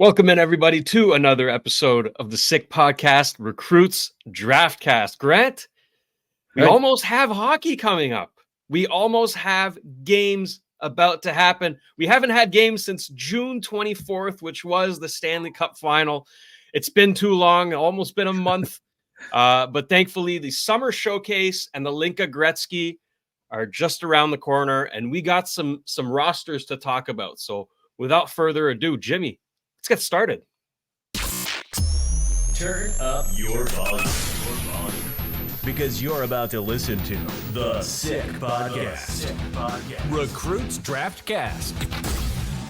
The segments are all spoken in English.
Welcome in, everybody, to another episode of the Sick Podcast, Recruits Draftcast. Grant, we almost have hockey coming up. We almost have games about to happen. We haven't had games since June 24th, which was the Stanley Cup final. It's been too long, almost been a month. But thankfully, the Summer Showcase and the Linka Gretzky are just around the corner, and we got some rosters to talk about. So without further ado, Jimmy, let's get started. Turn up your volume. Because you're about to listen to the Sick Podcast. Recruits Draftcast.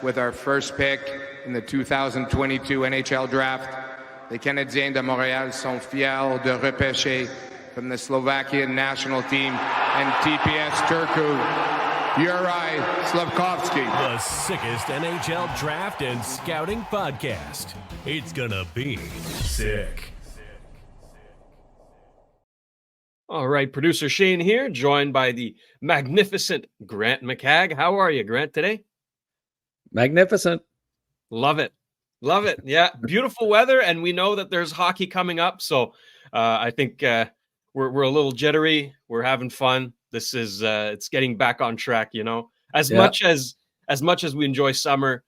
With our first pick in the 2022 NHL Draft, les Canadiens de Montréal sont fiers de repêcher from the Slovakian national team and TPS Turku, Yuri Slavkovsky. The sickest NHL draft and scouting podcast. It's gonna be sick. All right, producer Shane here, joined by the magnificent Grant McCagg. How are you, Grant, today? Magnificent. Love it. Love it. Yeah, beautiful weather, and we know that there's hockey coming up, so I think we're a little jittery. We're having fun. This is it's getting back on track, you know. As much as we enjoy summer,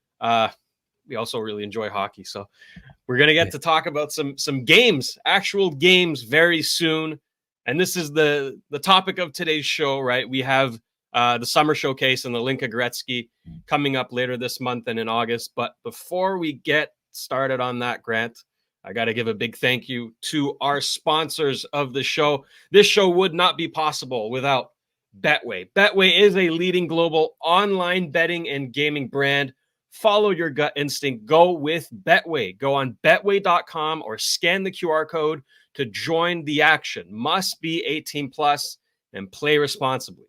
we also really enjoy hockey. So we're gonna get to talk about some games, actual games, very soon. And this is the topic of today's show, right? We have the Summer Showcase and the Linka Gretzky coming up later this month and in August. But before we get started on that, Grant, I got to give a big thank you to our sponsors of the show. This show would not be possible without Betway. Betway is a leading global online betting and gaming brand. Follow your gut instinct. Go with Betway. Go on betway.com or scan the QR code to join the action. Must be 18 plus and play responsibly.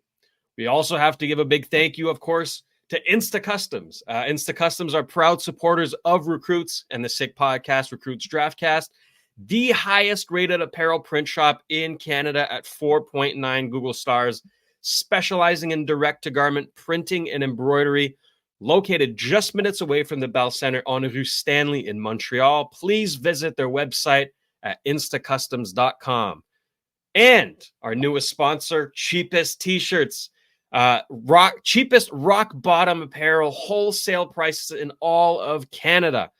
We also have to give a big thank you, of course, to Insta Customs. Insta Customs are proud supporters of Recruits and the Sick Podcast, Recruits Draftcast, the highest rated apparel print shop in Canada at 4.9 Google stars, specializing in direct-to-garment printing and embroidery, located just minutes away from the Bell Center on Rue Stanley in Montreal. Please visit their website at instacustoms.com. And our newest sponsor, CheapestTshirts. Cheapest rock bottom apparel, wholesale prices in all of Canada.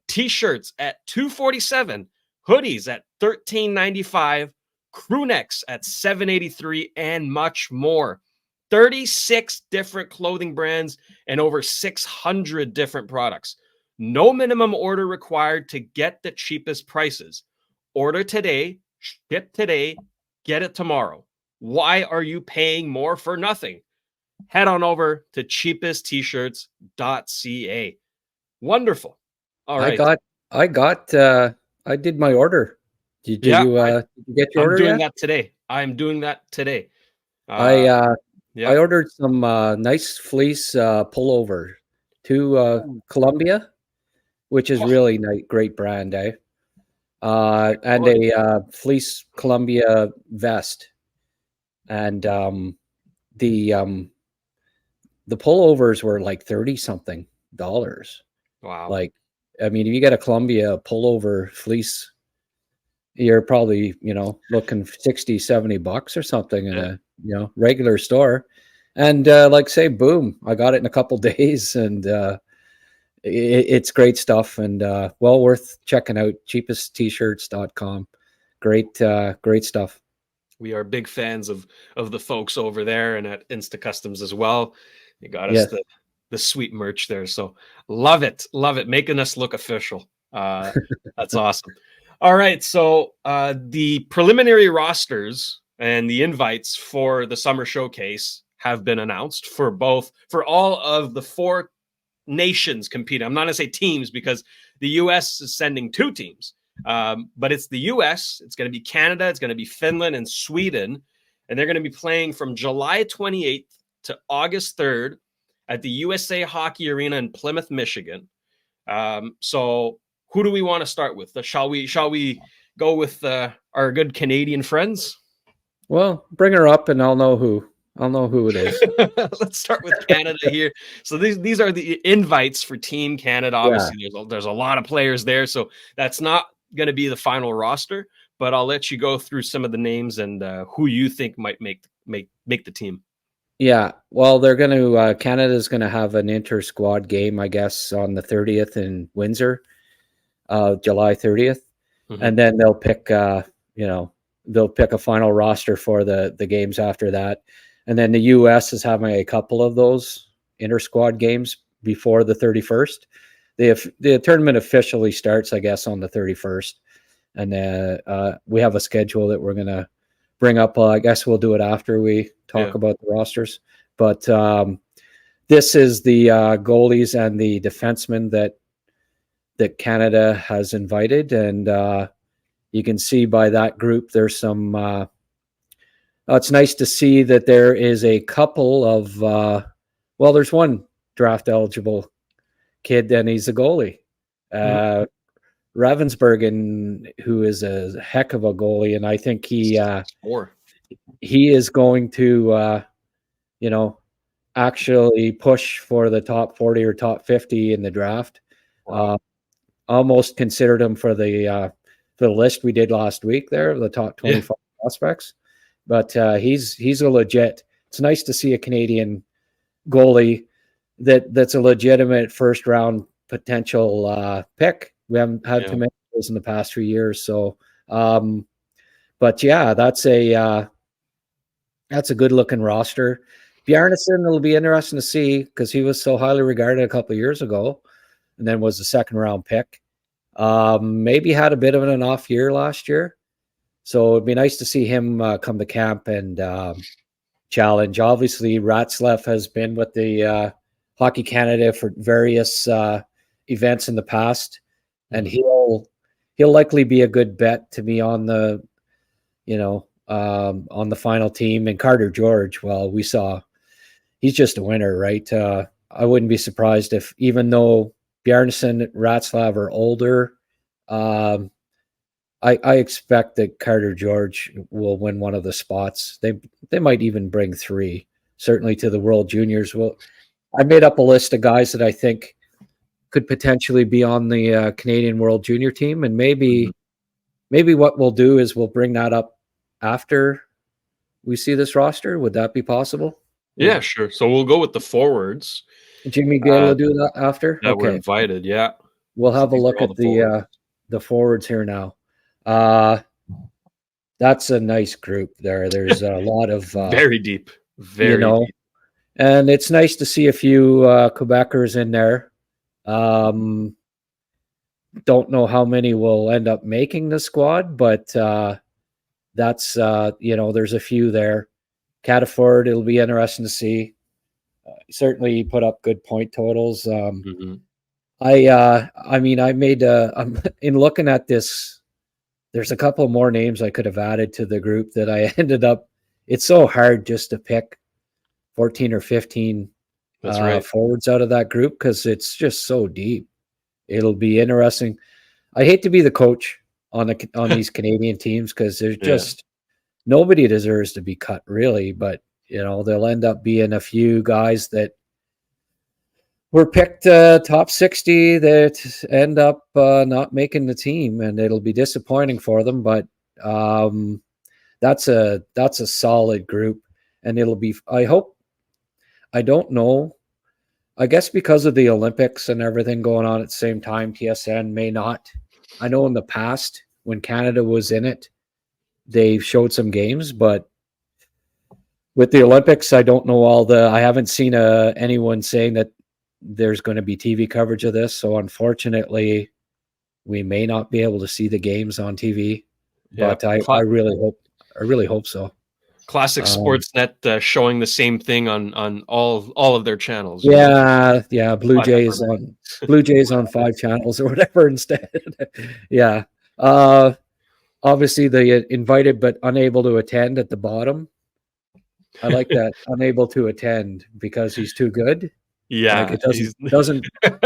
T-shirts at $247, hoodies at $13.95, crew necks at $7.83, and much more. 36 different clothing brands and over 600 different products. No minimum order required to get the cheapest prices. Order today, ship today, get it tomorrow. Why are you paying more for nothing? Head on over to CheapestTshirts.ca. Wonderful. All right. I did my order. Did you get your order? I'm doing yet? that today. I'm doing that today. I ordered some nice fleece pullover to Columbia, which is really nice, great brand, and a fleece Columbia vest, and the pullovers were like $30-something. Wow. Like, I mean, if you get a Columbia pullover fleece, you're probably, looking $60-70 or something in a, regular store. And boom, I got it in a couple days, and it's great stuff, and well worth checking out. CheapestTshirts.com. Great stuff. We are big fans of the folks over there and at Insta Customs as well. You got us the sweet merch there. So love it. Making us look official. That's awesome. All right. So the preliminary rosters and the invites for the Summer Showcase have been announced for all of the four nations competing. I'm not going to say teams because the U.S. is sending 2 teams. But it's the U.S., it's going to be Canada, it's going to be Finland and Sweden, and they're going to be playing from July 28th to August 3rd at the USA Hockey Arena in Plymouth, Michigan. So who do we want to start with? Shall we go with our good Canadian friends? Well, bring her up and I'll know who I'll know who it is. Let's start with Canada here. So these are the invites for Team Canada. Obviously, there's a lot of players there, so that's not going to be the final roster. But I'll let you go through some of the names and who you think might make the team. Yeah, well, they're going to Canada's going to have an inter-squad game, I guess, on the 30th in Windsor, July 30th, and then they'll pick, they'll pick a final roster for the games after that, and then the U.S. is having a couple of those inter-squad games before the 31st. The tournament officially starts, I guess, on the 31st, and we have a schedule that we're going to bring up. I guess we'll do it after we talk about the rosters. But this is the goalies and the defensemen that Canada has invited. And you can see by that group, there's some it's nice to see that there is a couple of there's one draft eligible kid, and he's a goalie. Ravensbergen, who is a heck of a goalie, and I think he is going to actually push for the top 40 or top 50 in the draft. Almost considered him for the list we did last week there, the top 25 prospects. But he's a legit. It's nice to see a Canadian goalie that's a legitimate first round potential pick. We haven't had too many of those in the past few years. So, but yeah, that's a good looking roster. Bjarnason, it'll be interesting to see because he was so highly regarded a couple of years ago, and then was the second round pick. Maybe had a bit of an off year last year, so it'd be nice to see him come to camp and challenge. Obviously, Ratzlaff has been with the Hockey Canada for various events in the past. And he'll likely be a good bet to be on the, on the final team. And Carter George, well, we saw he's just a winner, right? I wouldn't be surprised if, even though Bjarnason and Ratzlaff are older, I expect that Carter George will win one of the spots. They might even bring three, certainly to the World Juniors. Well, I made up a list of guys that I think could potentially be on the Canadian World Junior team. And maybe what we'll do is we'll bring that up after we see this roster. Would that be possible? Yeah, sure. So we'll go with the forwards. Jimmy Gill will do that after? Yeah, we're invited, yeah. We'll have a look at the forwards here now. That's a nice group there. There's a lot of... very deep. Very deep. And it's nice to see a few Quebecers in there. Don't know how many will end up making the squad, but that's there's a few there. Cataford, it'll be interesting to see. Certainly he put up good point totals. I made in looking at this, there's a couple more names I could have added to the group that I ended up. It's so hard just to pick 14 or 15 forwards out of that group because it's just so deep. It'll be interesting. I hate to be the coach on these Canadian teams because there's just nobody deserves to be cut, really. But they'll end up being a few guys that were picked top 60 that end up not making the team, and it'll be disappointing for them. But that's a solid group, and it'll be. I don't know. I guess because of the Olympics and everything going on at the same time, TSN may not. I know in the past when Canada was in it, they showed some games, but with the Olympics, I don't know I haven't seen anyone saying that there's going to be TV coverage of this. So unfortunately, we may not be able to see the games on TV, but I really hope so. Classic Sportsnet showing the same thing on all of their channels. Yeah. Blue Jays on 5 channels or whatever instead. Yeah. Obviously the invited but unable to attend at the bottom. I like that. Unable to attend because he's too good. Yeah, like it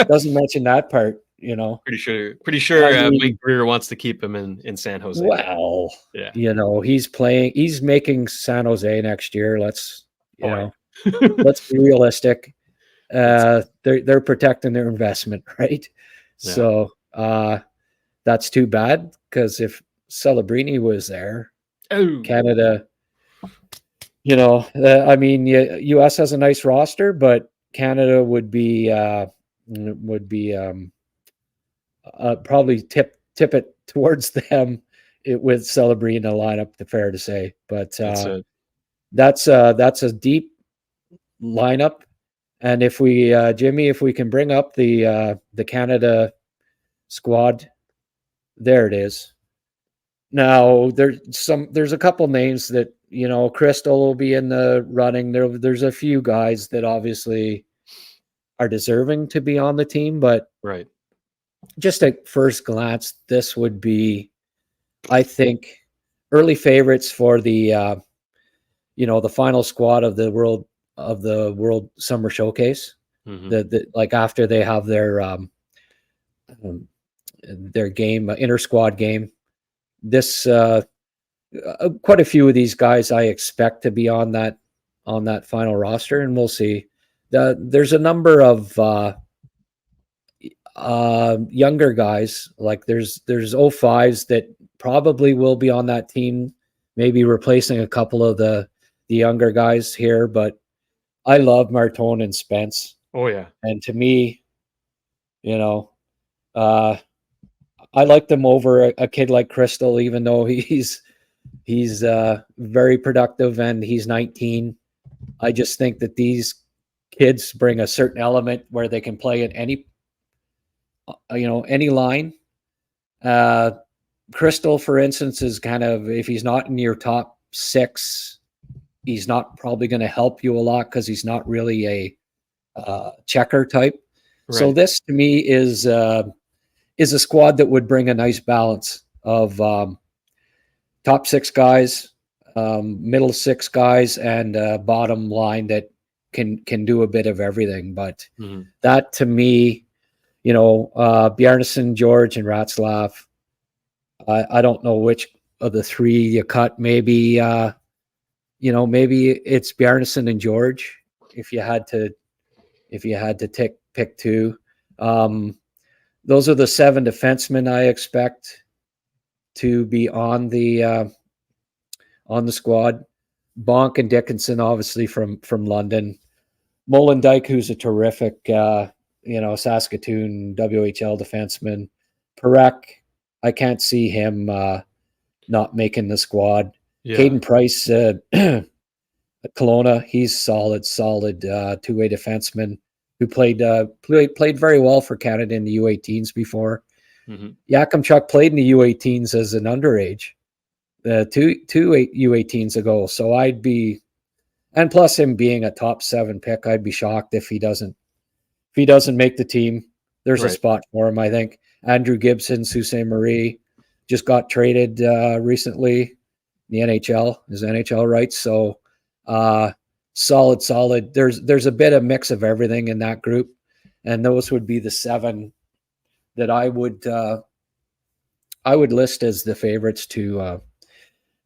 doesn't mention that part. Pretty sure Mike Greer wants to keep him in San Jose. Well, he's making San Jose next year. Let's You know, let's be realistic. They're protecting their investment, right? Yeah. So that's too bad, because if Celebrini was there, Canada, you know, I mean, U.S. has a nice roster, but Canada would be probably tip it towards them with Celebrini in the lineup. Fair to say, but that's a deep lineup. And if we, Jimmy, if we can bring up the Canada squad, there it is. Now there's a couple names that, you know, Crystal will be in the running. There's a few guys that obviously are deserving to be on the team, but right. Just at first glance, this would be, I think, early favorites for the the final squad of the World Summer Showcase. Mm-hmm. Like after they have their game, inter squad game. This quite a few of these guys I expect to be on that final roster, and we'll see. There's a number of younger guys, like there's 05s that probably will be on that team, maybe replacing a couple of the younger guys here. But I love Martone and Spence. Oh yeah, and to me, you know, I like them over a kid like Crystal, even though he's very productive and he's 19. I just think that these kids bring a certain element where they can play at any line. Crystal, for instance, is kind of, if he's not in your top 6, he's not probably going to help you a lot because he's not really a checker type. Right. So this to me is a squad that would bring a nice balance of top 6 guys, middle 6 guys, and bottom line that can do a bit of everything. But that to me, Bjarnason, George, and Ratzlaff, I don't know which of the 3 you cut. Maybe maybe it's Bjarnason and George if you had to pick 2. Those are the 7 defensemen I expect to be on the squad. Bonk and Dickinson, obviously from London. Molendyke, who's a terrific Saskatoon WHL defenseman. Perek, I can't see him not making the squad. Yeah. Caden Price, Kelowna, he's solid two-way defenseman who played very well for Canada in the U18s before. Yakimchuk played in the U18s as an underage, two U18s ago. So I'd be, and plus him being a top 7 pick, I'd be shocked if he doesn't make the team. There's a spot for him, I think. Andrew Gibson, Sault Ste. Marie, just got traded recently. The NHL, his NHL rights. So solid. There's a bit of mix of everything in that group, and those would be the 7 that I would list as the favorites to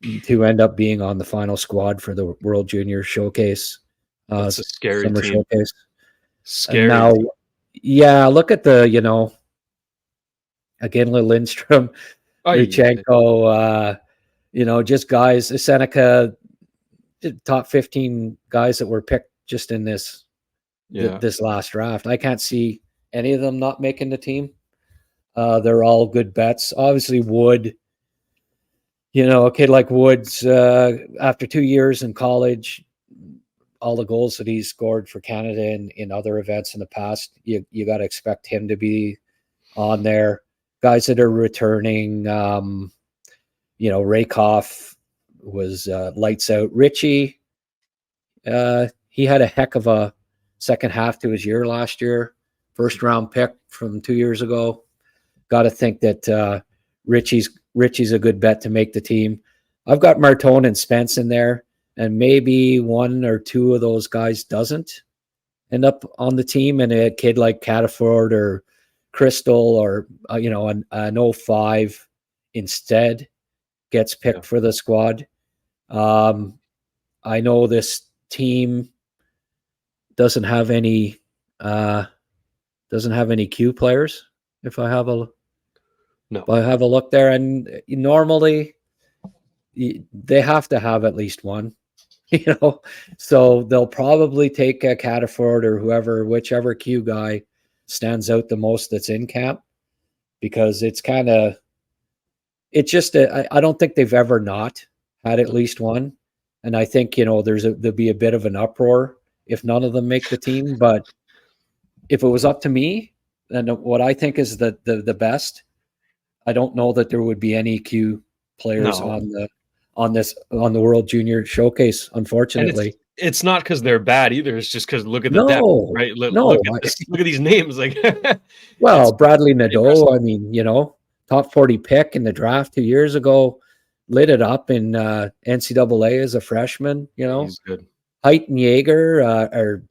end up being on the final squad for the World Junior Showcase. That's a scary summer team. Showcase. Scary. Now, look at the again, Lindstrom, Luchenko, just guys, Seneca, top 15 guys that were picked just in this last draft. I can't see any of them not making the team. They're all good bets. Obviously, Wood, a kid like Woods, after 2 years in college, all the goals that he's scored for Canada in other events in the past, you got to expect him to be on there. Guys that are returning, Rakoff was lights out. Richie, he had a heck of a second half to his year last year. First round pick from 2 years ago. Got to think that Richie's a good bet to make the team. I've got Martone and Spence in there, and maybe 1 or 2 of those guys doesn't end up on the team, and a kid like Cataford or Crystal or an 05 instead gets picked for the squad. I know this team doesn't have any Q players. If I have a look there, and normally they have to have at least one, so they'll probably take a Cataford or whichever Q guy stands out the most that's in camp, because I don't think they've ever not had at least one. And I think, there'll be a bit of an uproar if none of them make the team. But if it was up to me, and what I think is the best, I don't know that there would be any Q players on the World Junior Showcase, unfortunately. It's not because they're bad either. It's just because look at the depth, right? Look at these names. Like, well, Bradley Nadeau, I mean, top 40 pick in the draft 2 years ago, lit it up in NCAA as a freshman. He's good. Height and Yeager are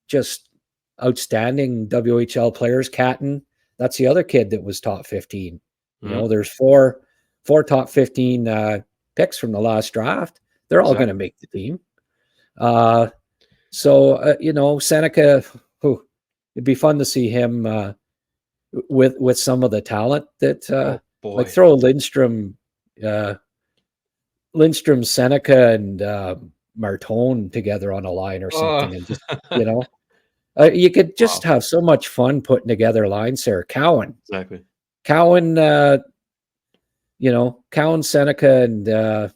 just outstanding WHL players. Catton, that's the other kid that was top 15. There's four top 15 picks from the last draft. They're all going to make the team. Seneca, it'd be fun to see him with some of the talent that like throw Lindstrom, Seneca, and Martone together on a line or something, and just you could just have so much fun putting together lines there. Cowan, Cowan, Seneca, and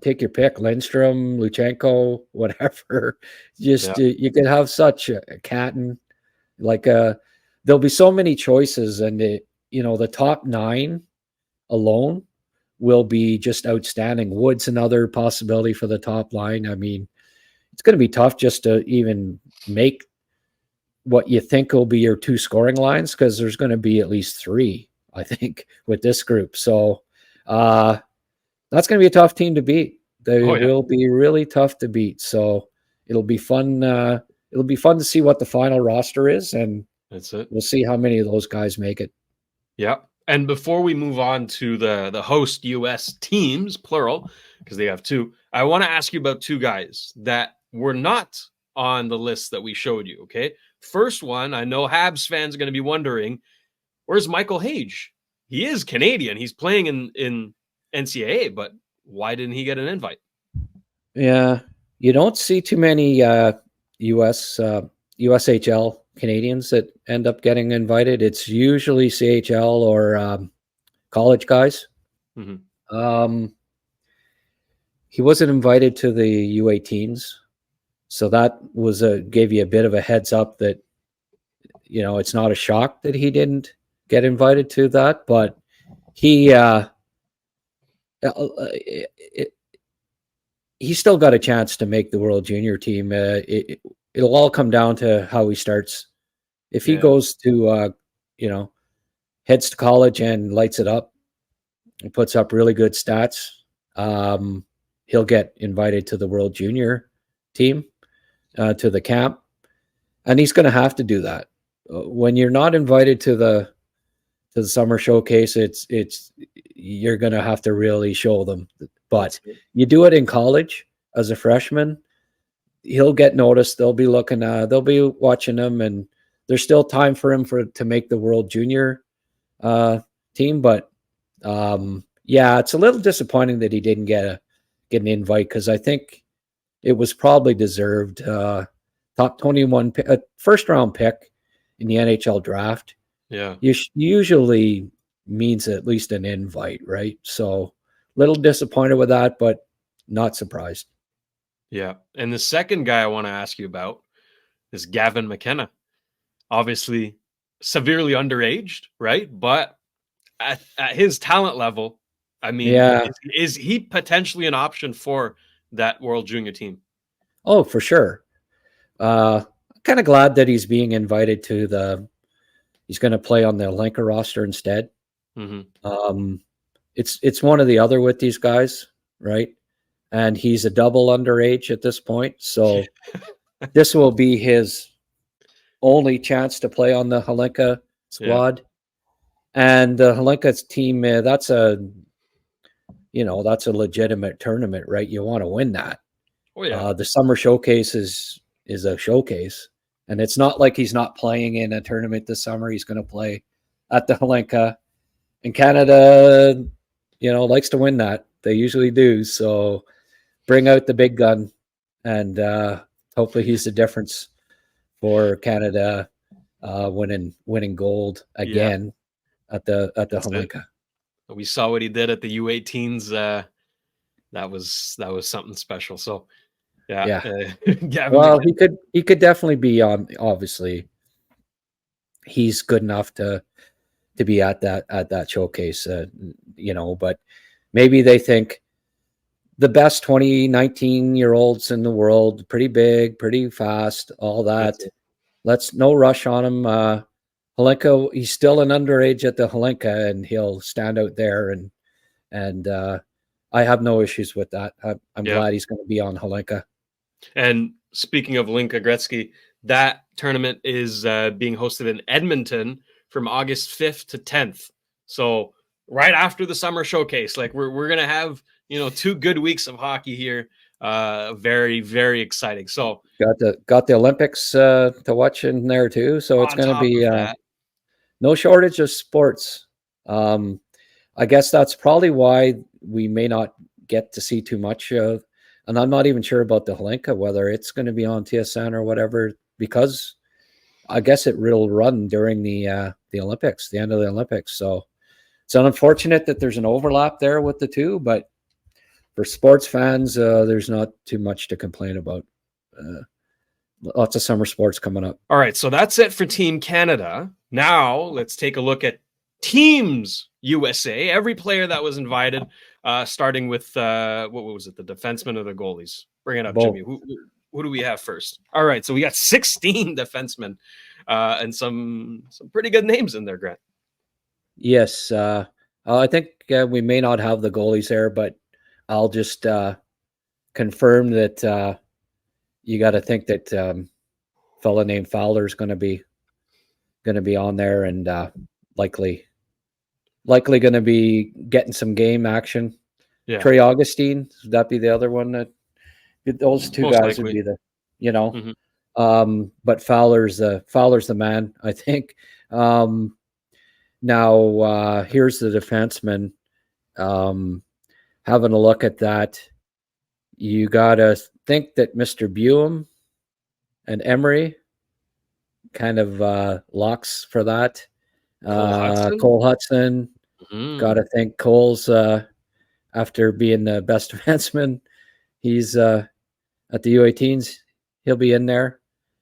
take your pick, Lindstrom, Luchenko, whatever. Just you could have such a Catton, there'll be so many choices, and the top 9 alone will be just outstanding. Wood's another possibility for the top line. I mean, it's going to be tough just to even make what you think will be your 2 scoring lines, because there's going to be at least 3, I think, with this group. So that's going to be a tough team to beat. They will be really tough to beat. So it'll be fun. It'll be fun to see what the final roster is, and that's it. We'll see how many of those guys make it. Yeah. And before we move on to the host U.S. teams, plural, because they have 2, I want to ask you about 2 guys that were not on the list that we showed you. Okay. First one, I know Habs fans are going to be wondering, where's Michael Hage? He is Canadian. He's playing in NCAA, but why didn't he get an invite? Yeah. You don't see too many USHL Canadians that end up getting invited. It's usually CHL or college guys. Mm-hmm. He wasn't invited to the U18s, so that was gave you a bit of a heads up that it's not a shock that he didn't get invited to that, but he still got a chance to make the World Junior team. It'll all come down to how he starts. If he goes to, heads to college and lights it up and puts up really good stats, he'll get invited to the World Junior team, to the camp. And he's going to have to do that. When you're not invited to the summer showcase, you're going to have to really show them. But you do it in college as a freshman, he'll get noticed. They'll be looking, they'll be watching him, and there's still time for him to make the World Junior team. But it's a little disappointing that he didn't get an invite, because I think it was probably deserved. Top 21 first round pick in the NHL draft. Yeah, usually means at least an invite, right? So little disappointed with that, but not surprised. Yeah. And the second guy I want to ask you about is Gavin McKenna. Obviously severely underaged, right? But at his talent level, I mean, is he potentially an option for that World Junior team? Oh, for sure. Kind of glad that he's being invited to he's going to play on the Hlinka roster instead. Mm-hmm. It's one or the other with these guys, right? And he's a double underage at this point. So this will be his only chance to play on the Hlinka squad. Yeah. And the Hlinka's team, that's a legitimate tournament, right? You want to win that. Oh yeah. The summer showcase is a showcase, and it's not like he's not playing in a tournament this summer. He's going to play at the Holinka, and Canada, likes to win that. They usually do. So bring out the big gun, and hopefully he's the difference for Canada winning gold again at the Holinka. We saw what he did at the U18s. That was something special. So yeah. Well, he could definitely be on. Obviously, he's good enough to be at that showcase. But maybe they think the best 19-year-olds in the world, pretty big, pretty fast, all that. Let's no rush on him. Holinka, he's still an underage at the Holinka, and he'll stand out there. And I have no issues with that. I'm glad he's going to be on Holinka. And speaking of Holinka Gretzky, that tournament is being hosted in Edmonton from August 5th to 10th. So right after the summer showcase, like we're going to have, 2 good weeks of hockey here. Very, very exciting. So got the Olympics to watch in there too. So it's going to be no shortage of sports. I guess that's probably why we may not get to see too much of, and I'm not even sure about the Holinka, whether it's going to be on TSN or whatever, because I guess it will run during the Olympics, the end of the Olympics. So it's unfortunate that there's an overlap there with the two, but for sports fans, there's not too much to complain about. Lots of summer sports coming up. All right, so that's it for Team Canada. Now let's take a look at Teams USA. Every player that was invited, starting with what was it, the defensemen or the goalies? Bring it up, Both. Jimmy. Who do we have first? All right, so we got 16 defensemen and some pretty good names in there, Grant. Yes, I think we may not have the goalies there, but I'll just confirm that you got to think that fella named Fowler is going to be on there, and likely going to be getting some game action. Yeah. Trey Augustine, would that be the other one? That those two Most guys likely. would be but Fowler's the man, I think. Now here's the defenseman. Having a look at that, you gotta think that Mr. Buem and Emery kind of locks for that. Cole Hudson. Gotta think Cole's after being the best defenseman, he's at the U18s. He'll be in there.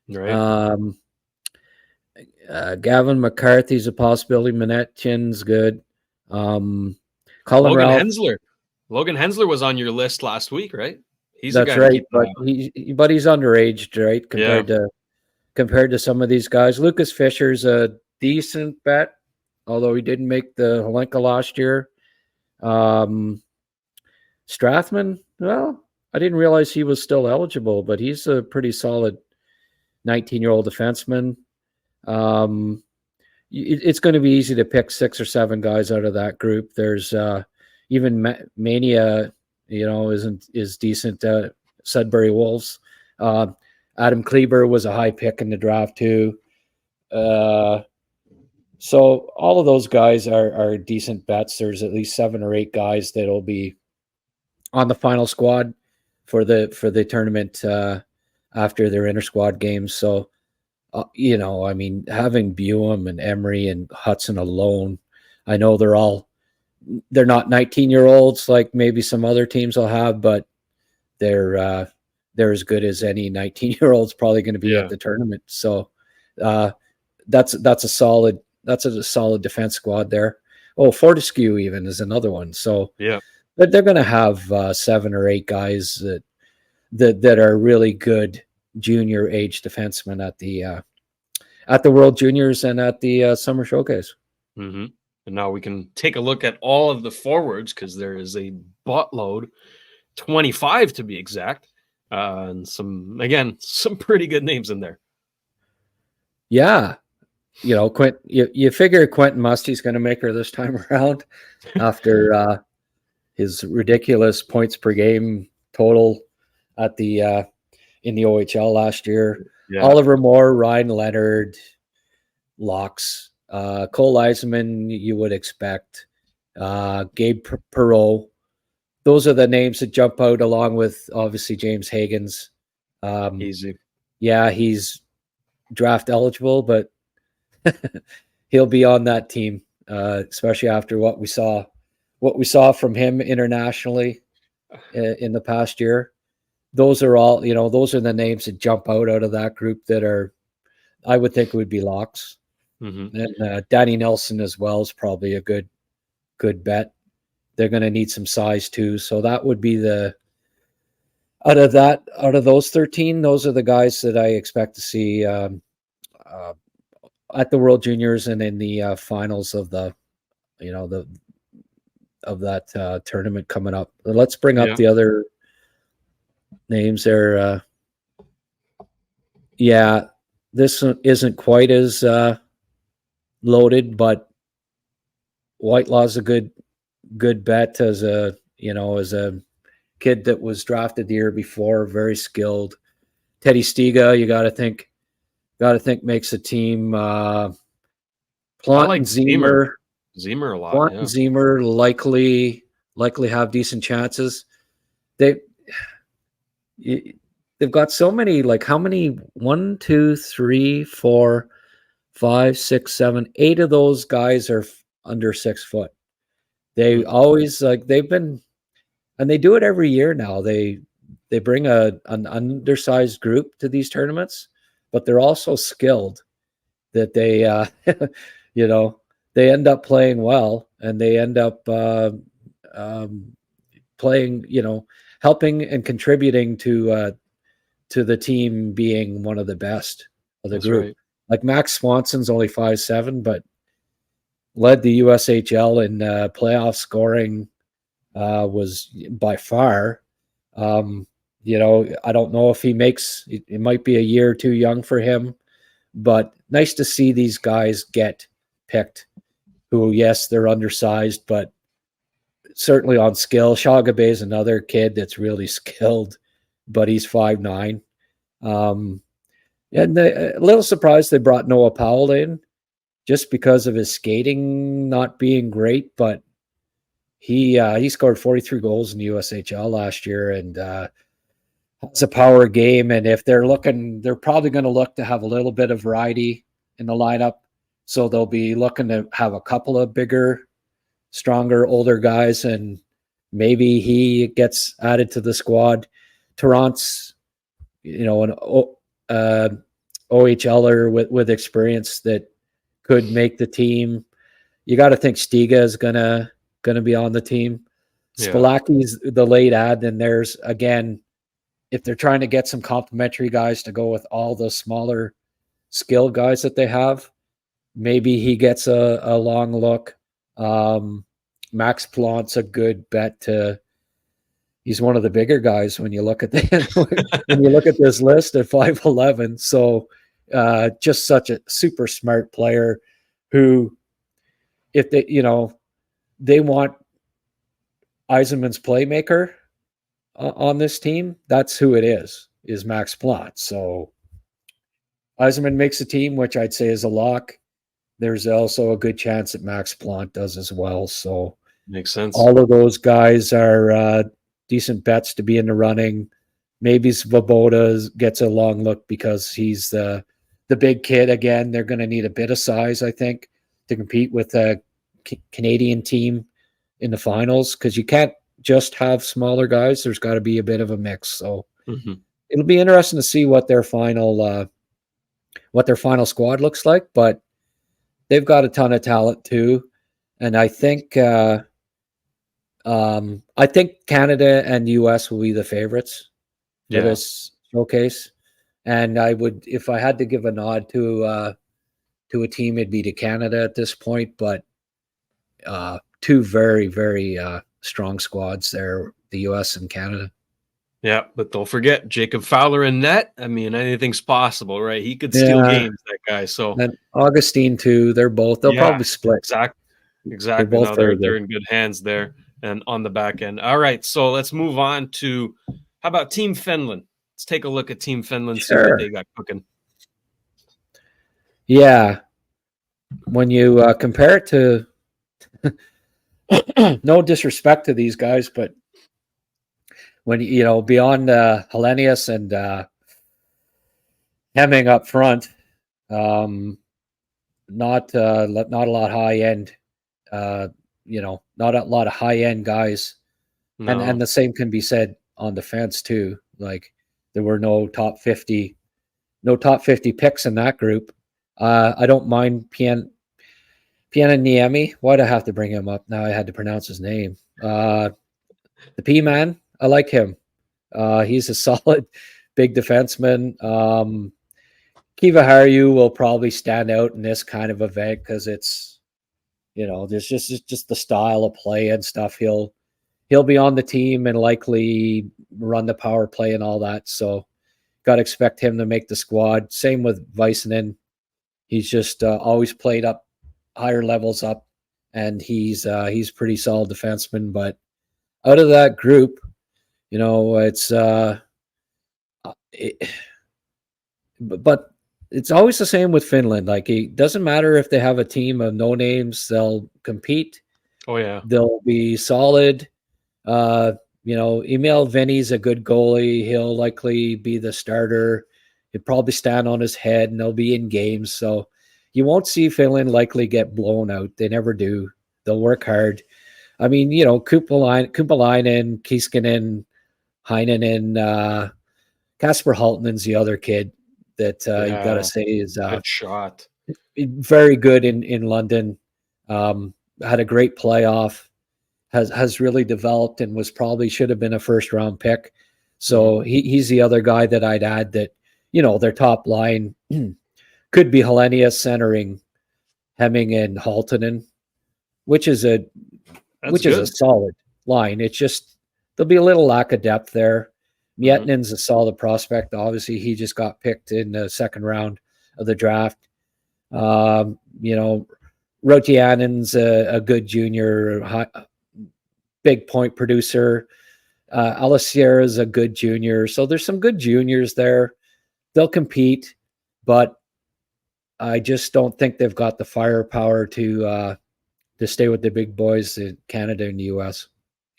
Right. Gavin McCarthy's a possibility. Manette Chin's good. Colin Logan Ralph. Hensler. Logan Hensler was on your list last week, right? That's right, but he's underaged, right? Compared to some of these guys. Lucas Fisher's a decent bet, although he didn't make the Holinka last year. Strathman, well, I didn't realize he was still eligible, but he's a pretty solid 19-year-old defenseman. It's going to be easy to pick 6 or 7 guys out of that group. There's even Mania, is decent. Sudbury Wolves. Adam Kleber was a high pick in the draft too. So all of those guys are decent bets. There's at least 7 or 8 guys that'll be on the final squad for the tournament after their inter squad games. So, having Buem and Emery and Hudson alone, I know they're not 19-year-olds like maybe some other teams will have, but they're as good as any 19-year-old's probably going to be at the tournament. So that's a solid defense squad there. Oh, Fortescue even is another one. So they're going to have 7 or 8 guys that are really good junior age defensemen at the World Juniors and at the Summer Showcase. Mm-hmm. And now we can take a look at all of the forwards, because there is a buttload, 25 to be exact, and some pretty good names in there. Yeah. You figure Quentin Musty's going to make her this time around after his ridiculous points per game total at the in the OHL last year. Yeah. Oliver Moore, Ryan Leonard, locks. Cole Eisenman, you would expect. Gabe Perreault. Those are the names that jump out, along with obviously James Higgins. Easy. Yeah, he's draft eligible, but he'll be on that team, especially after what we saw from him internationally in the past year. Those are all, those are the names that jump out of that group that I would think would be locks. Mm-hmm. And Danny Nelson as well is probably a good bet. They're going to need some size too. So that would be out of those 13, those are the guys that I expect to see at the World Juniors and in the finals of that tournament coming up. Let's bring up the other names there. This one isn't quite as loaded, but Whitelaw's a good bet as a kid that was drafted the year before, very skilled. Teddy Stiga, you got to think makes a team. Plant like and Zemer a lot. Plant and Zemer likely have decent chances. They've got so many, like how many? 1, 2, 3, 4, 5, 6, 7, 8 of those guys are under 6 foot. They always they've been, and they do it every year now. They bring an undersized group to these tournaments, but they're also skilled that they they end up playing well, and they end up playing, helping and contributing to the team being one of the best of the group. Right. Like Max Swanson's only 5'7", but led the USHL in playoff scoring, was by far. I don't know if he makes it might be a year or two young for him, but nice to see these guys get picked who, yes, they're undersized, but certainly on skill. Shagabe is another kid that's really skilled, but he's 5'9". And a little surprised they brought Noah Powell in, just because of his skating not being great, but he scored 43 goals in the USHL last year, and it's a power game. And if they're probably going to look to have a little bit of variety in the lineup. So they'll be looking to have a couple of bigger, stronger, older guys, and maybe he gets added to the squad. Tarrant's, an OHLer with experience that could make the team. You got to think Stiga is gonna be on the team. Yeah. Spalaki's the late add, and there's, again, if they're trying to get some complementary guys to go with all the smaller skill guys that they have, maybe he gets a long look. Max Plant's a good bet. He's one of the bigger guys when you look at this list at 5'11". So just such a super smart player who, if they want Eisenman's playmaker on this team, that's who it is Max Plant. So Eisenman makes a team, which I'd say is a lock. There's also a good chance that Max Plant does as well. So makes sense. All of those guys are decent bets to be in the running. Maybe Svoboda gets a long look because he's the big kid. Again, they're going to need a bit of size, I think, to compete with a Canadian team in the finals, because you can't just have smaller guys. There's got to be a bit of a mix. So it'll be interesting to see what their final squad looks like. But they've got a ton of talent too, and I think Canada and US will be the favorites for this showcase. And I would, if I had to give a nod to a team, it'd be to Canada at this point. But two very, very strong squads there, the US and Canada. Yeah, but don't forget Jacob Fowler in net. I mean, anything's possible, right? He could steal games, that guy. So and Augustine too. They'll probably split. Exactly. They're in good hands there and on the back end. All right, so let's move on to How about Team Finland? Let's take a look at Team Finland, see Sure. what they got cooking. Yeah. When you compare it to, no disrespect to these guys, but when beyond Hellenius and Hemming up front, not a lot high end, not a lot of high end guys, No. and the same can be said on defense too. Like there were no top 50 picks in that group. I don't mind Niemi. Why'd I have to bring him up? Now I had to pronounce his name. The P-Man, I like him. He's a solid big defenseman. Kiva Harju will probably stand out in this kind of event because it's, there's just the style of play and stuff. He'll be on the team and likely run the power play and all that. So got to expect him to make the squad. Same with Väisänen. He's just always played up higher levels up, and he's pretty solid defenseman. But out of that group, it's but it's always the same with Finland. Like it doesn't matter if they have a team of no names, they'll compete. Oh yeah, they'll be solid. Emil Vinny's a good goalie. He'll likely be the starter. He'll probably stand on his head, and they'll be in games. So you won't see Finland likely get blown out. They never do. They'll work hard. I mean, Kumpalainen, Kiskinen, Heinonen, Kasper Haltman's the other kid that you got to say is good shot. Very good in London. Had a great playoff. Has really developed and should have been a first round pick. So he's the other guy that I'd add that, their top line could be Hellenius centering Hemming and Halttunen, which is a solid line. It's just there'll be a little lack of depth there. Mietinen's a solid prospect. Obviously, he just got picked in the second round of the draft. Rotianen's a good junior, big point producer. Alessierra's a good junior. So there's some good juniors there. They'll compete, but I just don't think they've got the firepower to stay with the big boys in Canada and the US.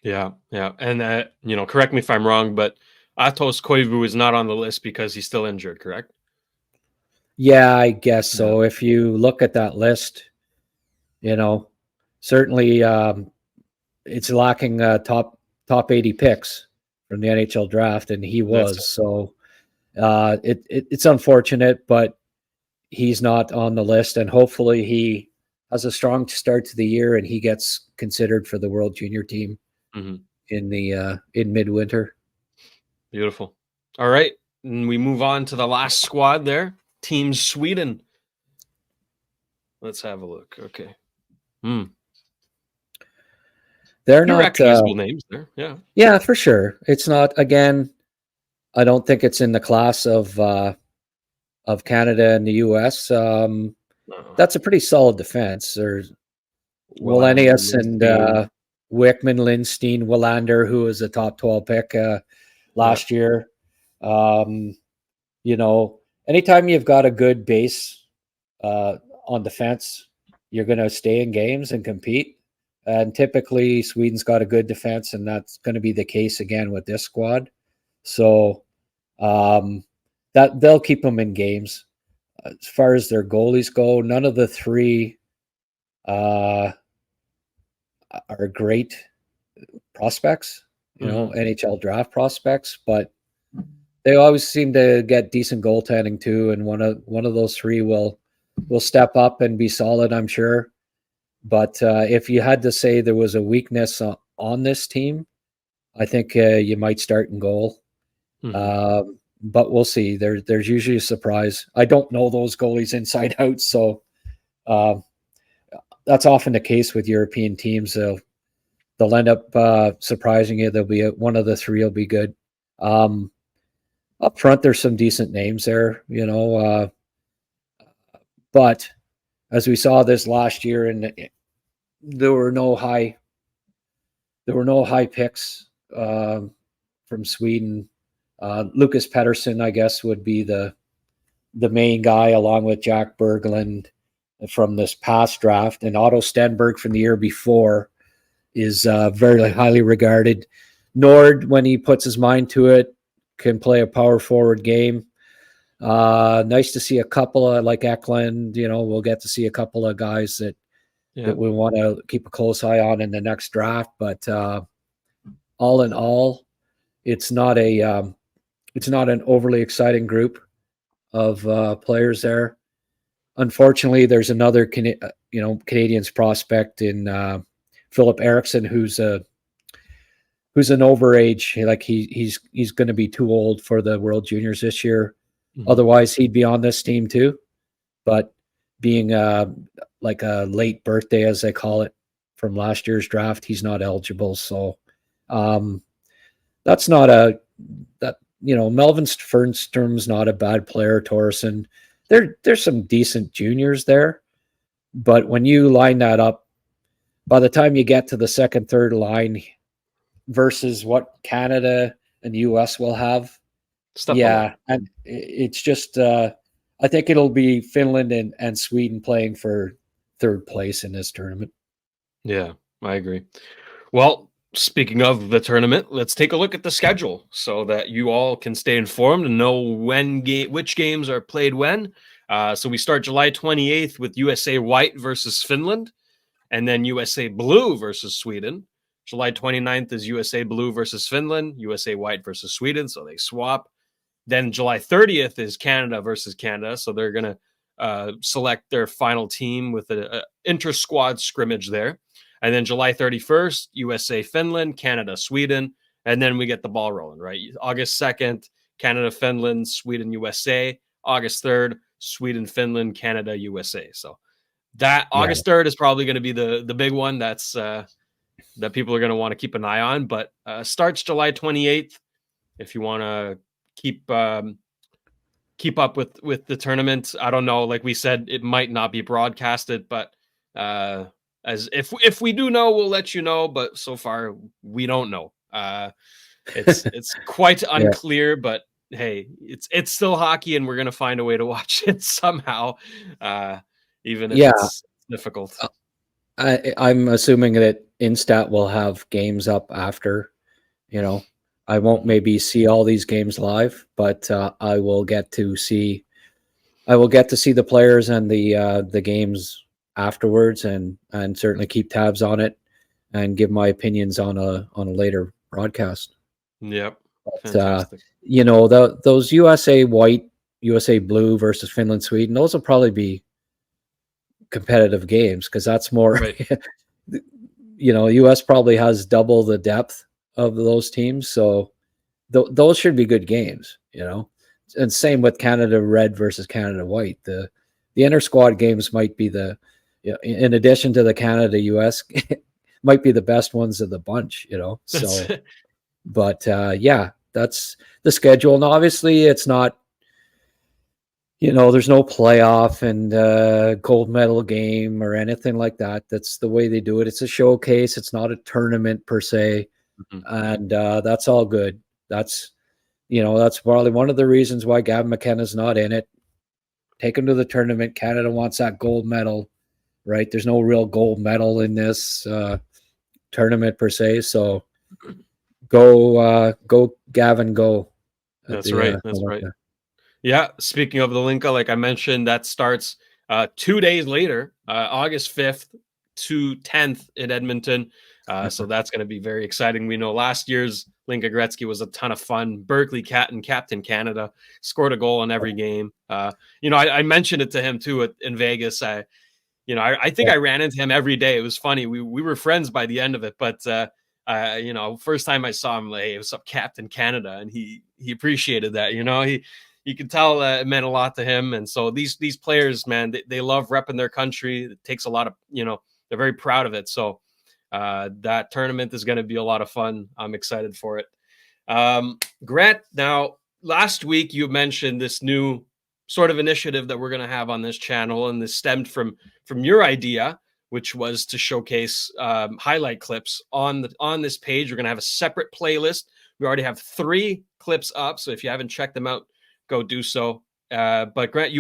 Yeah. And, correct me if I'm wrong, but Atos Koivu is not on the list because he's still injured, correct? Yeah, I guess so. If you look at that list, certainly it's lacking top 80 picks from the NHL draft, and he was. So it's unfortunate, but he's not on the list, and hopefully he has a strong start to the year and he gets considered for the World Junior team in midwinter. Beautiful. All right. And we move on to the last squad there. Team Sweden. Let's have a look. Okay. They're not recognizable names there. Yeah. Yeah, for sure. It's not, again, I don't think it's in the class of Canada and the US. That's a pretty solid defense. There's Wallenius and Wickman, Lindstein, Willander, who was a top 12 pick last year. Anytime you've got a good base on defense, you're going to stay in games and compete. And typically Sweden's got a good defense, and that's going to be the case again with this squad. So that they'll keep them in games. As far as their goalies go, none of the three are great prospects, NHL draft prospects, but they always seem to get decent goaltending too. And one of those three will step up and be solid, I'm sure. But if you had to say there was a weakness on this team, I think you might start in goal. But we'll see. There's usually a surprise. I don't know those goalies inside out, so that's often the case with European teams. They'll end up surprising you. There'll be one of the three will be good. Up front, there's some decent names there, but as we saw this last year, and there were no high picks from Sweden. Lucas Pettersson, I guess, would be the main guy, along with Jack Berglund from this past draft, and Otto Stenberg from the year before is very highly regarded. Nord, when he puts his mind to it, can play a power forward game. Nice to see a couple of, like Eklund, we'll get to see a couple of guys that we want to keep a close eye on in the next draft. But all in all, it's not an overly exciting group of players there. Unfortunately, there's another Canadians prospect in Philip Eriksson, who's an overage. Like he's going to be too old for the World Juniors this year. Mm-hmm. Otherwise, he'd be on this team too. But being like a late birthday, as they call it, from last year's draft, he's not eligible. So that's not Melvin Fernstrom's not a bad player. Torreson, there's some decent juniors there, but when you line that up, by the time you get to the second, third line versus what Canada and US will have, and it's just I think it'll be Finland and Sweden playing for third place in this tournament. Yeah, I agree. Well, speaking of the tournament, let's take a look at the schedule so that you all can stay informed and know which games are played when. So we start July 28th with USA White versus Finland, and then USA Blue versus Sweden. July 29th is USA Blue versus Finland, USA White versus Sweden, so they swap. Then July 30th is Canada versus Canada, so they're going to select their final team with an inter-squad scrimmage there. And then July 31st, USA Finland, Canada Sweden, and then we get the ball rolling, right? August 2nd, Canada Finland, Sweden USA. August 3rd, Sweden Finland, Canada USA. So that August 3rd is probably going to be the big one. That's that people are going to want to keep an eye on. But starts July 28th. If you want to keep up with the tournament, I don't know. Like we said, it might not be broadcasted, but as if we do know, we'll let you know. But so far, we don't know. It's quite unclear. But hey, it's still hockey, and we're gonna find a way to watch it somehow, even if it's difficult. I'm assuming that Instat will have games up after. I won't maybe see all these games live, but I will get to see the players and the games afterwards, and certainly keep tabs on it and give my opinions on a later broadcast. Yep. But, those USA White, USA Blue versus Finland, Sweden, those will probably be competitive games because that's more, right. US probably has double the depth of those teams. So those should be good games, and same with Canada Red versus Canada White. The inter-squad games might be in addition to the Canada US, might be the best ones of the bunch, so, but that's the schedule. And obviously it's not, there's no playoff and gold medal game or anything like that. That's the way they do it. It's a showcase. It's not a tournament per se. Mm-hmm. And that's all good. That's probably one of the reasons why Gavin McKenna's not in it. Take him to the tournament. Canada wants that gold medal, right? There's no real gold medal in this tournament per se. So go Gavin, go. That's right. That's right. Yeah. Speaking of the Linka, like I mentioned, that starts 2 days later, August 5th to 10th in Edmonton. So that's going to be very exciting. We know last year's Linka Gretzky was a ton of fun. Berkeley Captain Canada, scored a goal in every game. I mentioned it to him too in Vegas. I think I ran into him every day. It was funny. We were friends by the end of it, but first time I saw him, like, hey, what's up, Captain Canada? And he appreciated that. You could tell it meant a lot to him. And so these players, man, they love repping their country. It takes a lot of, they're very proud of it. So that tournament is going to be a lot of fun. I'm excited for it. Grant, now last week you mentioned this new sort of initiative that we're going to have on this channel, and this stemmed from your idea, which was to showcase highlight clips on this page. We're going to have a separate playlist We already have 3 clips up, so if you haven't checked them out, go do so. But Grant,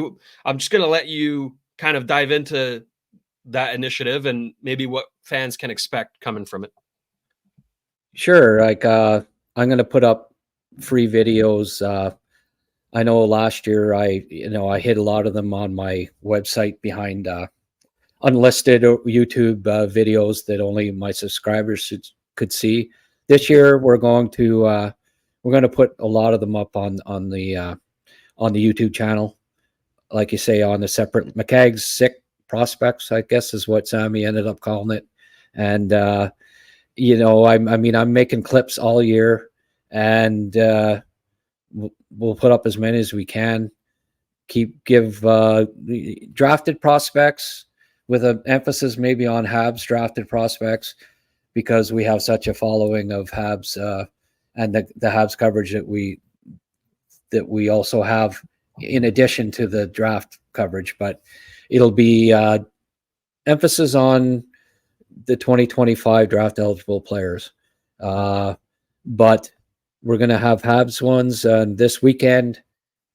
I'm just going to let you kind of dive into that initiative and maybe what fans can expect coming from it. Sure. Like, I'm going to put up free videos. I know last year I hid a lot of them on my website behind unlisted YouTube videos that only my subscribers could see. This year we're going to put a lot of them up on the YouTube channel, like you say, on the separate McCagg's Sick Prospects, I guess is what Sammy ended up calling it. And I'm making clips all year, and we'll put up as many as we can. Give drafted prospects with an emphasis maybe on Habs drafted prospects, because we have such a following of Habs and the Habs coverage that we also have in addition to the draft coverage. But it'll be emphasis on the 2025 draft eligible players. But we're going to have Habs ones this weekend.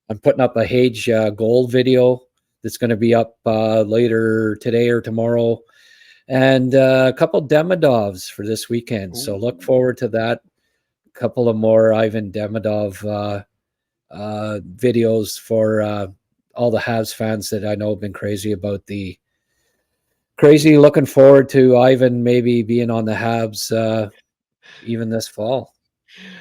I'm putting up a Hage gold video that's going to be up later today or tomorrow, and a couple Demidovs for this weekend. Ooh. So look forward to that. A couple of more Ivan Demidov videos for all the Habs fans that I know have been crazy looking forward to Ivan maybe being on the Habs even this fall.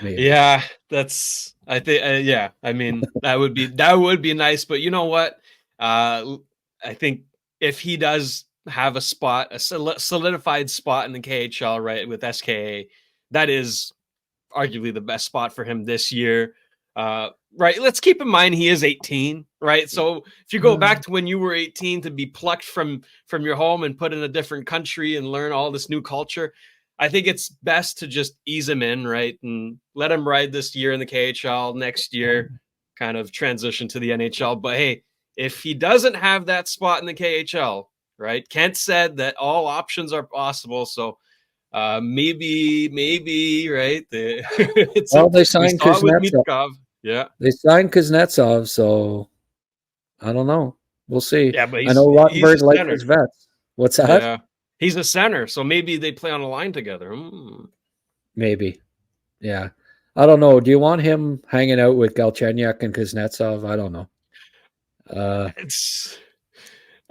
Maybe. Yeah, I think yeah. I mean, that would be nice. But you know what? I think if he does have a solidified spot in the KHL, right, with SKA, that is arguably the best spot for him this year. Right. Let's keep in mind he is 18, right? So if you go back to when you were 18, to be plucked from your home and put in a different country and learn all this new culture, I think it's best to just ease him in, right? And let him ride this year in the KHL, next year kind of transition to the NHL. But hey, if he doesn't have that spot in the KHL, right? Kent said that all options are possible. So maybe, right? They signed Kuznetsov. Yeah. They signed Kuznetsov, so I don't know. We'll see. Yeah, but I know Rottenberg likes his vets. What's that? Yeah. He's a center, so maybe they play on a line together. Maybe. Yeah. I don't know. Do you want him hanging out with Galchenyuk and Kuznetsov? I don't know.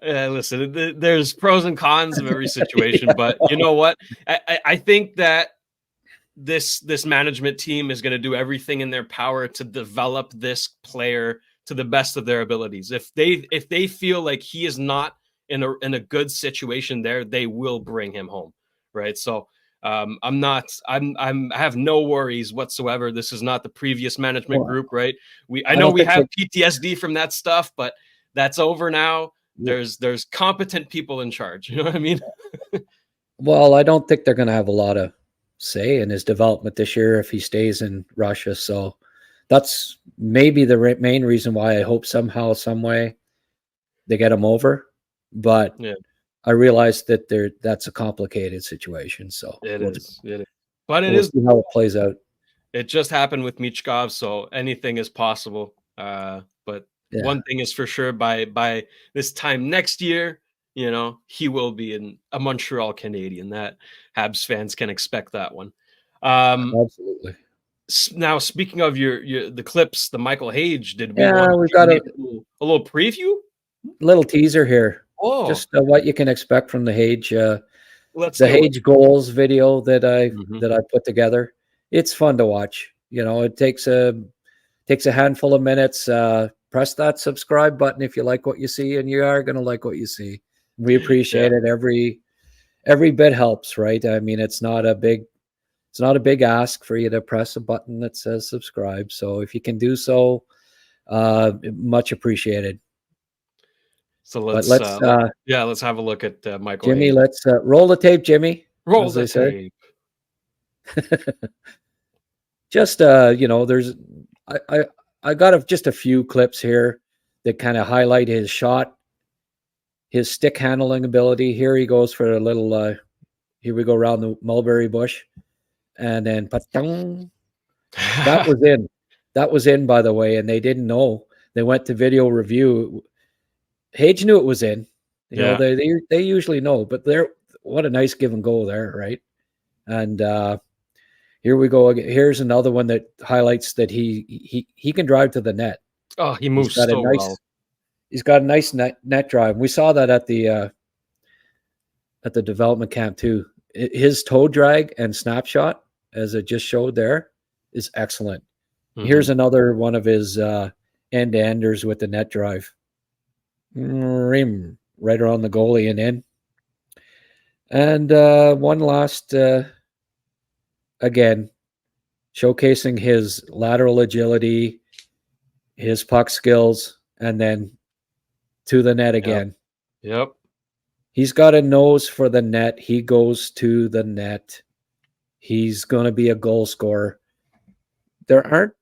Listen, there's pros and cons of every situation, but you know what? I think that this management team is going to do everything in their power to develop this player to the best of their abilities. If they feel like he is not in a good situation there, they will bring him home, right? So I have no worries whatsoever. This is not the previous management group, right? I know we have PTSD from that stuff, but that's over now. There's competent people in charge. You know what I mean? Well, I don't think they're going to have a lot of say in his development this year if he stays in Russia. So that's maybe the main reason why I hope somehow, some way they get him over. But yeah. I realize that that's a complicated situation. So it is. But we'll see how it plays out. It just happened with Michkov, so anything is possible. But one thing is for sure, by this time next year, he will be a Montreal Canadian. That Habs fans can expect that one. Absolutely. Now, speaking of the clips, the Michael Hage, we've got a little preview, little teaser here. Oh, just what you can expect from the Hage, Hage goals video that I put together. It's fun to watch. It takes a handful of minutes. Press that subscribe button if you like what you see, and you are going to like what you see. We appreciate it. Every bit helps, right? I mean, it's not a big ask for you to press a button that says subscribe. So if you can do so, much appreciated. So let's have a look at Michael Jimmy. Hage. Let's roll the tape, Jimmy. Roll the tape. Just there's I got just a few clips here that kind of highlight his shot, his stick handling ability. Here he goes for a little. Here we go around the mulberry bush, and then patong. That was in. That was in, by the way, and they didn't know. They went to video review. Hage knew it was in. You know, they usually know, but what a nice give and go there, right? And here we go again. Here's another one that highlights that he can drive to the net. Oh, he moves so well. He's got a nice net drive. We saw that at the development camp too. His toe drag and snapshot, as it just showed there, is excellent. Mm-hmm. Here's another one of his end-to-enders with the net drive. Right around the goalie and in. And one last, again, showcasing his lateral agility, his puck skills, and then to the net again. Yep. He's got a nose for the net. He goes to the net. He's going to be a goal scorer. There aren't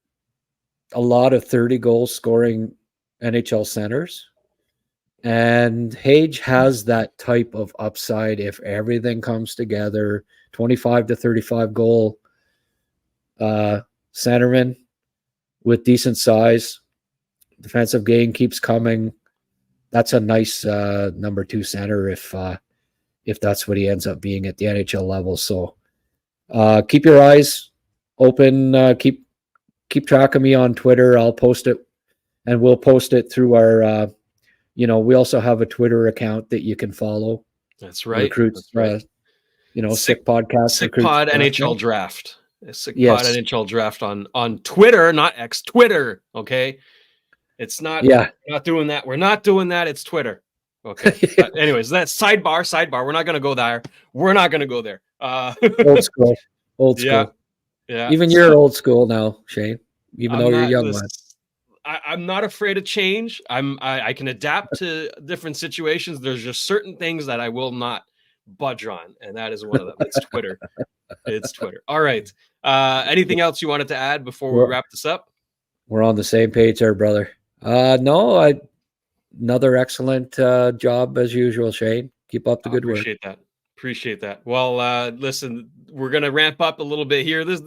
a lot of 30 goal scoring NHL centers. And Hage has that type of upside if everything comes together. 25 to 35 goal centerman with decent size. Defensive game keeps coming. That's a nice number 2 center if that's what he ends up being at the NHL level. So keep your eyes open. Keep track of me on Twitter. I'll post it, and we'll post it through our. We also have a Twitter account that you can follow. That's right. Recruits, That's right. Sick Podcast. Sick Pod NHL Draft. Sick Pod NHL Draft on Twitter, not X, Twitter. Okay. It's not, not doing that. We're not doing that. It's Twitter. Okay. But anyways, that's sidebar. We're not going to go there. Old school. Yeah. Even you're old school now, Shane, even though you're a young one. I'm not afraid of change. I can adapt to different situations. There's just certain things that I will not budge on, and that is one of them. It's Twitter. It's Twitter. All right. Anything else you wanted to add before we wrap this up? We're on the same page there, brother. No, another excellent job as usual, Shane. Keep up the good work. Appreciate that. Well, listen, we're going to ramp up a little bit here. This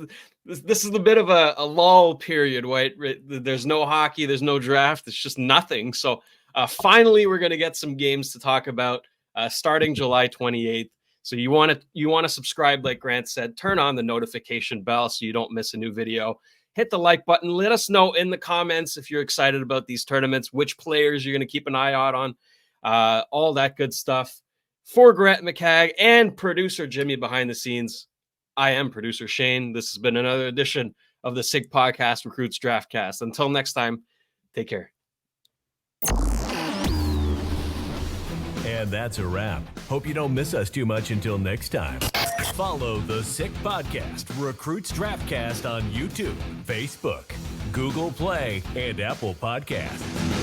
is a bit of a lull period, right? There's no hockey. There's no draft. It's just nothing. So finally, we're going to get some games to talk about starting July 28th. So you want to subscribe, like Grant said, turn on the notification bell so you don't miss a new video. Hit the like button. Let us know in the comments if you're excited about these tournaments, which players you're going to keep an eye out on, all that good stuff. For Grant McCagg and producer Jimmy behind the scenes, I am producer Shane. This has been another edition of the SIG Podcast Recruits Draftcast. Until next time, take care. And that's a wrap. Hope you don't miss us too much until next time. Follow the SIG Podcast Recruits Draftcast on YouTube, Facebook, Google Play, and Apple Podcasts.